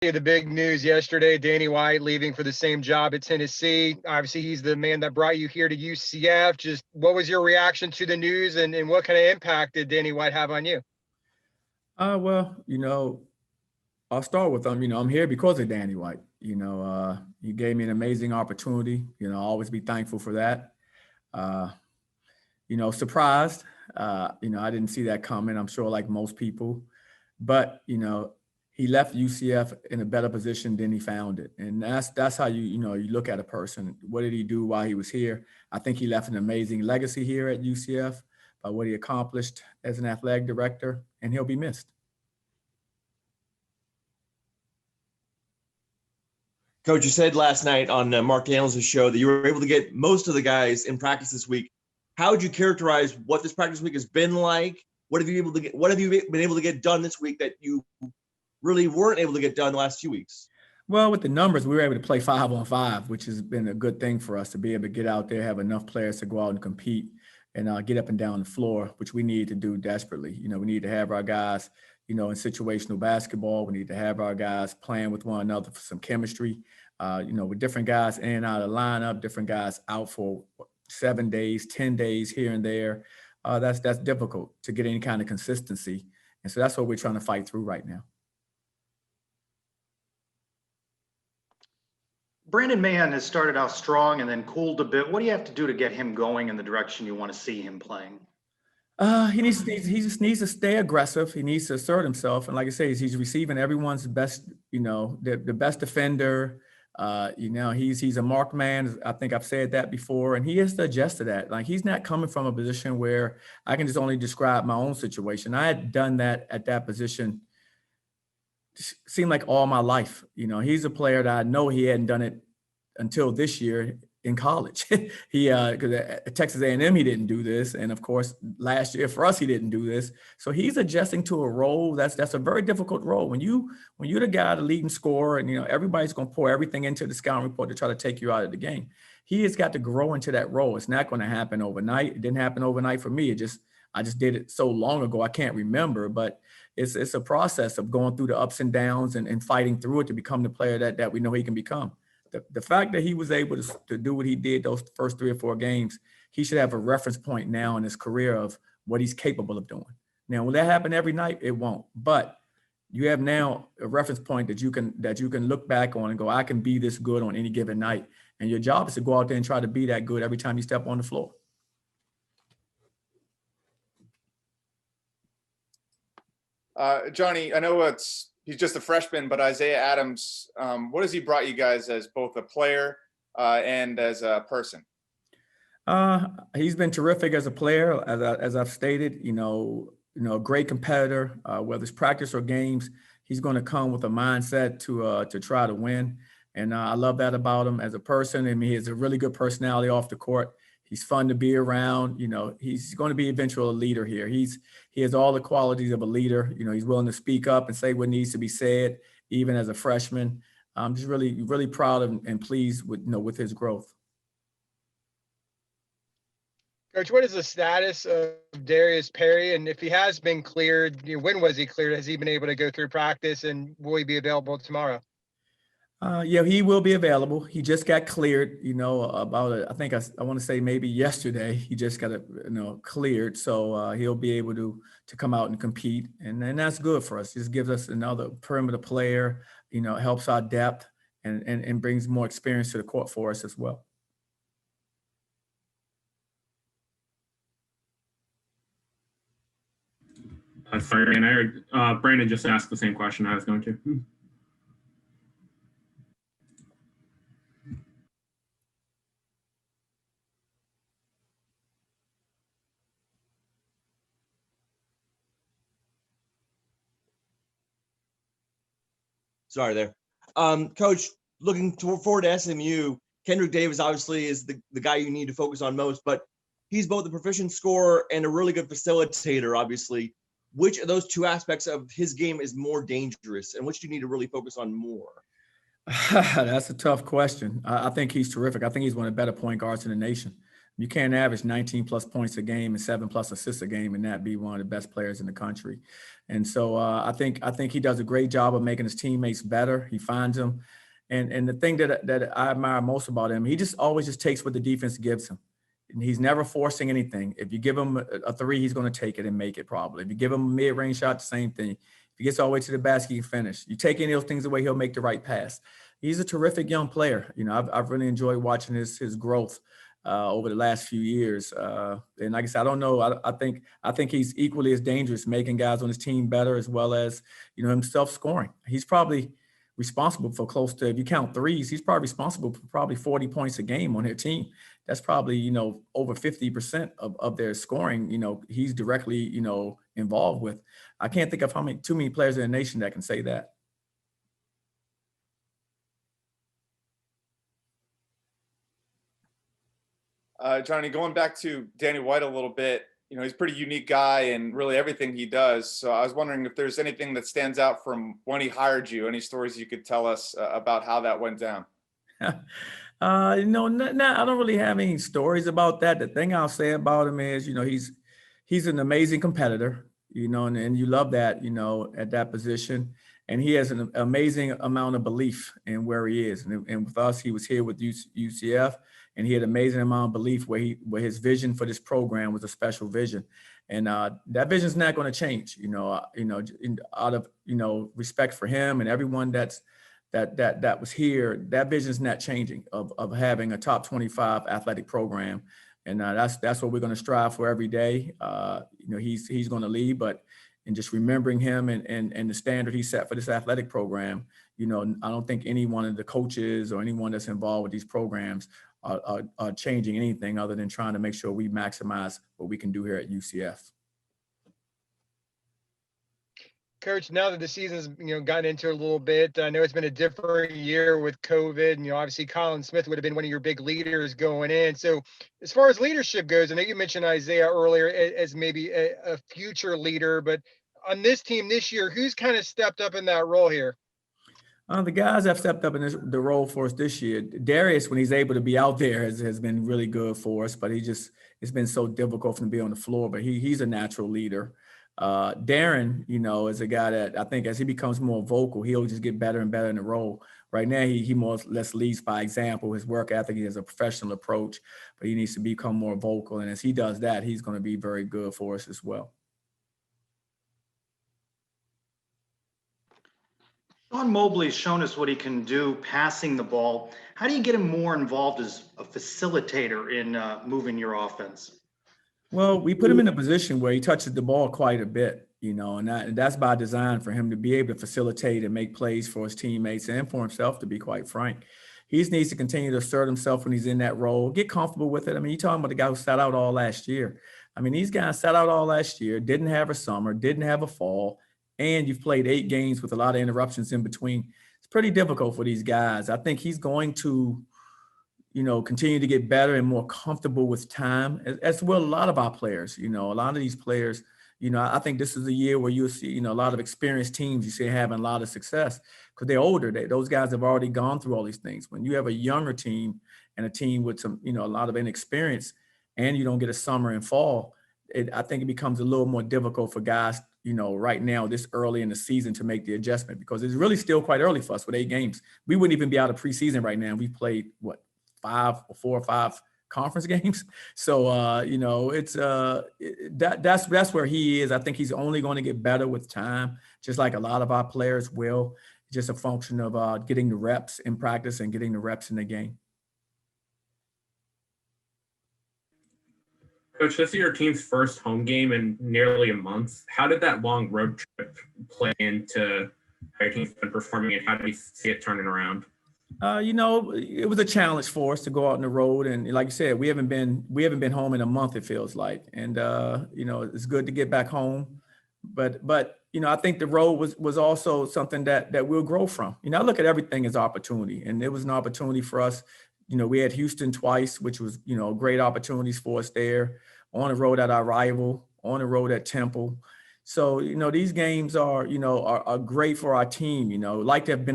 the big news yesterday, Danny White leaving for the same job at Tennessee. Obviously, he's the man that brought you here to UCF. Just what was your reaction to the news, and what kind of impact did Danny White have on you? Well, I'll start with I'm here because of Danny White. He gave me an amazing opportunity. I'll always be thankful for that. Uh, Surprised. I didn't see that coming. I'm sure like most people, but he left UCF in a better position than he found it, and that's how you look at a person. What did he do while he was here? I think he left an amazing legacy here at UCF by what he accomplished as an athletic director, and he'll be missed. Coach, you said last night on Mark Daniels' show that you were able to get most of the guys in practice this week. How would you characterize what this practice week has been like? What have you been able to get done this week that you really weren't able to get done the last few weeks? Well, with the numbers, we were able to play 5-on-5, which has been a good thing for us to be able to get out there, have enough players to go out and compete and get up and down the floor, which we need to do desperately. We need to have our guys, in situational basketball. We need to have our guys playing with one another for some chemistry, with different guys in and out of the lineup, different guys out for 7 days, 10 days here and there. That's difficult to get any kind of consistency. And so that's what we're trying to fight through right now. Brandon Mann has started out strong and then cooled a bit. What do you have to do to get him going in the direction you want to see him playing? He just needs to stay aggressive. He needs to assert himself. And like I say, he's receiving everyone's best, the best defender. He's a marked man. I think I've said that before, and he has to adjust to that. Like, he's not coming from a position where I can just only describe my own situation. I had done that at that position, seemed like all my life. He's a player that I know he hadn't done it until this year in college. Because at Texas A&M, he didn't do this. And of course, last year for us, he didn't do this. So he's adjusting to a role. That's a very difficult role. When you're the guy, the leading scorer, and everybody's going to pour everything into the scouting report to try to take you out of the game. He has got to grow into that role. It's not going to happen overnight. It didn't happen overnight for me. I just did it so long ago, I can't remember, but it's a process of going through the ups and downs and fighting through it to become the player that we know he can become. The fact that he was able to do what he did those first 3 or 4 games, he should have a reference point now in his career of what he's capable of doing. Now, will that happen every night? It won't. But you have now a reference point that you can look back on and go, I can be this good on any given night. And your job is to go out there and try to be that good every time you step on the floor. Johnny, I know he's just a freshman, but Isaiah Adams, what has he brought you guys as both a player and as a person? He's been terrific as a player, as I've stated. A great competitor. Whether it's practice or games, he's going to come with a mindset to try to win, and I love that about him as a person. I mean, he has a really good personality off the court. He's fun to be around. He's going to be eventually a leader here. He has all the qualities of a leader. He's willing to speak up and say what needs to be said, even as a freshman. I'm just really, really proud of and pleased with his growth. Coach, what is the status of Darius Perry? And if he has been cleared, when was he cleared? Has he been able to go through practice, and will he be available tomorrow? Yeah, he will be available. He just got cleared, I think I want to say maybe yesterday. He just got cleared, so he'll be able to come out and compete, and that's good for us. Just gives us another perimeter player. Helps our depth and brings more experience to the court for us as well. Sorry, and I heard Brandon just asked the same question I was going to. Sorry there. Coach, looking forward to SMU, Kendrick Davis obviously is the guy you need to focus on most, but he's both a proficient scorer and a really good facilitator, obviously. Which of those two aspects of his game is more dangerous, and which do you need to really focus on more? That's a tough question. I think he's terrific. I think he's one of the better point guards in the nation. You can't average 19 plus points a game and 7+ assists a game and not be one of the best players in the country. And so I think he does a great job of making his teammates better. He finds them. And the thing that I admire most about him, he just always just takes what the defense gives him. And he's never forcing anything. If you give him a three, he's going to take it and make it probably. If you give him a mid-range shot, the same thing. If he gets all the way to the basket, he can finish. You take any of those things away, he'll make the right pass. He's a terrific young player. You know, I've really enjoyed watching his growth over the last few years. And like I said, I don't know. I think he's equally as dangerous, making guys on his team better, as well as, you know, himself scoring. He's probably responsible for close to, if you count threes, he's probably responsible for probably 40 points a game on their team. That's probably, you know, over 50% of their scoring, you know, he's directly, you know, involved with. I can't think of too many players in the nation that can say that. Johnny, going back to Danny White a little bit, you know, he's a pretty unique guy and really everything he does. So I was wondering if there's anything that stands out from when he hired you, any stories you could tell us about how that went down. I don't really have any stories about that. The thing I'll say about him is, you know, he's an amazing competitor, you know, and you love that, you know, at that position. And he has an amazing amount of belief in where he is. And with us, he was here with UCF, and he had an amazing amount of belief where his vision for this program was a special vision. And that vision is not going to change, out of, respect for him and everyone that was here. That vision is not changing of having a top 25 athletic program. And that's what we're going to strive for every day. He's going to lead, but and just remembering him and the standard he set for this athletic program, I don't think any one of the coaches or anyone that's involved with these programs are changing anything other than trying to make sure we maximize what we can do here at UCF. Coach, now that the season's gotten into it a little bit, I know it's been a different year with COVID, and obviously Colin Smith would have been one of your big leaders going in. So as far as leadership goes, I know you mentioned Isaiah earlier as maybe a future leader, but on this team this year, who's kind of stepped up in that role here? The guys have stepped up in the role for us this year. Darius, when he's able to be out there, has been really good for us, but it's been so difficult for him to be on the floor, but he's a natural leader. Darren, is a guy that I think as he becomes more vocal, he'll just get better and better in the role. Right now, he more or less leads by example. His work ethic, he has a professional approach, but he needs to become more vocal. And as he does that, he's going to be very good for us as well. Sean Mobley's shown us what he can do passing the ball. How do you get him more involved as a facilitator in moving your offense? Well, we put him in a position where he touches the ball quite a bit, and that's by design for him to be able to facilitate and make plays for his teammates and for himself, to be quite frank. He just needs to continue to assert himself when he's in that role, get comfortable with it. I mean, you're talking about the guy who sat out all last year. I mean, these guys sat out all last year, didn't have a summer, didn't have a fall, and you've played 8 games with a lot of interruptions in between. It's pretty difficult for these guys. I think he's going to continue to get better and more comfortable with time, as well a lot of our players. A lot of these players, I think this is a year where you'll see, a lot of experienced teams you see having a lot of success because they're older. Those guys have already gone through all these things. When you have a younger team and a team with some, a lot of inexperience, and you don't get a summer and fall, I think it becomes a little more difficult for guys, right now, this early in the season to make the adjustment, because it's really still quite early for us with 8 games. We wouldn't even be out of preseason right now. We've played 4 or 5 conference games. So, it's that's where he is. I think he's only going to get better with time, just like a lot of our players will. Just a function of getting the reps in practice and getting the reps in the game. Coach, this is your team's first home game in nearly a month. How did that long road trip play into how your team's been performing, and how do you see it turning around? It was a challenge for us to go out on the road, and like you said, we haven't been home in a month, it feels like, and it's good to get back home, but I think the road was also something that we'll grow from. I look at everything as opportunity, and it was an opportunity for us. We had Houston twice, which was great opportunities for us there, on the road at our rival, on the road at Temple. So, these games are great for our team, like to have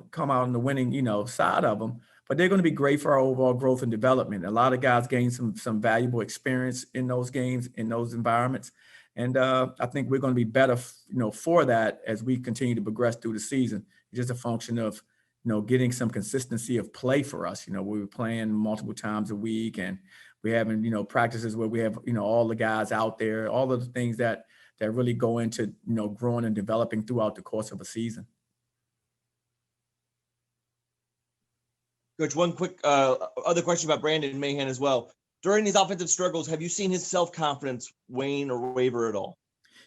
come out on the winning, side of them. but they're going to be great for our overall growth and development. A lot of guys gain some valuable experience in those games, in those environments. And I think we're going to be better, for that as we continue to progress through the season. It's just a function of, getting some consistency of play for us. We were playing multiple times a week, and we're having, practices where we have, all the guys out there, all of the things that really go into, growing and developing throughout the course of a season. Coach, one quick other question about Brandon Mahan as well. During these offensive struggles, have you seen his self-confidence wane or waver at all?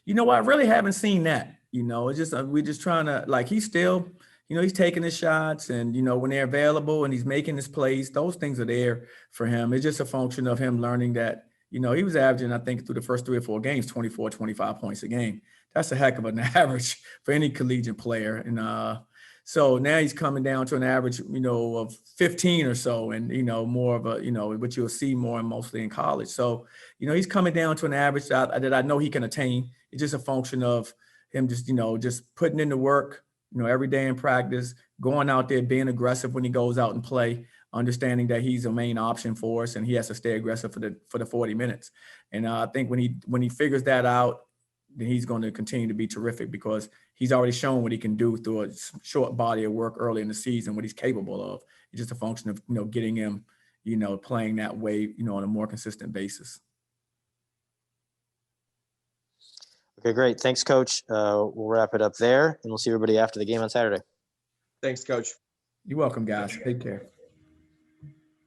I really haven't seen that. It's just we're just trying to, he's still, he's taking his shots, and when they're available and he's making his plays, those things are there for him. It's just a function of him learning that, he was averaging, I think, through the first 3 or 4 games, 24, 25 points a game. That's a heck of an average for any collegiate player. And so now he's coming down to an average, of 15 or so, and, more of a, what you'll see more and mostly in college. So, he's coming down to an average that I know he can attain. It's just a function of him just, just putting in the work, every day in practice, going out there, being aggressive when he goes out and play, understanding that he's a main option for us and he has to stay aggressive for the 40 minutes. And I think when he figures that out, then he's going to continue to be terrific, because he's already shown what he can do through a short body of work early in the season, what he's capable of. It's just a function of, getting him, playing that way, on a more consistent basis. Okay, great. Thanks, Coach. We'll wrap it up there, and we'll see everybody after the game on Saturday. Thanks, Coach. You're welcome, guys. Take care.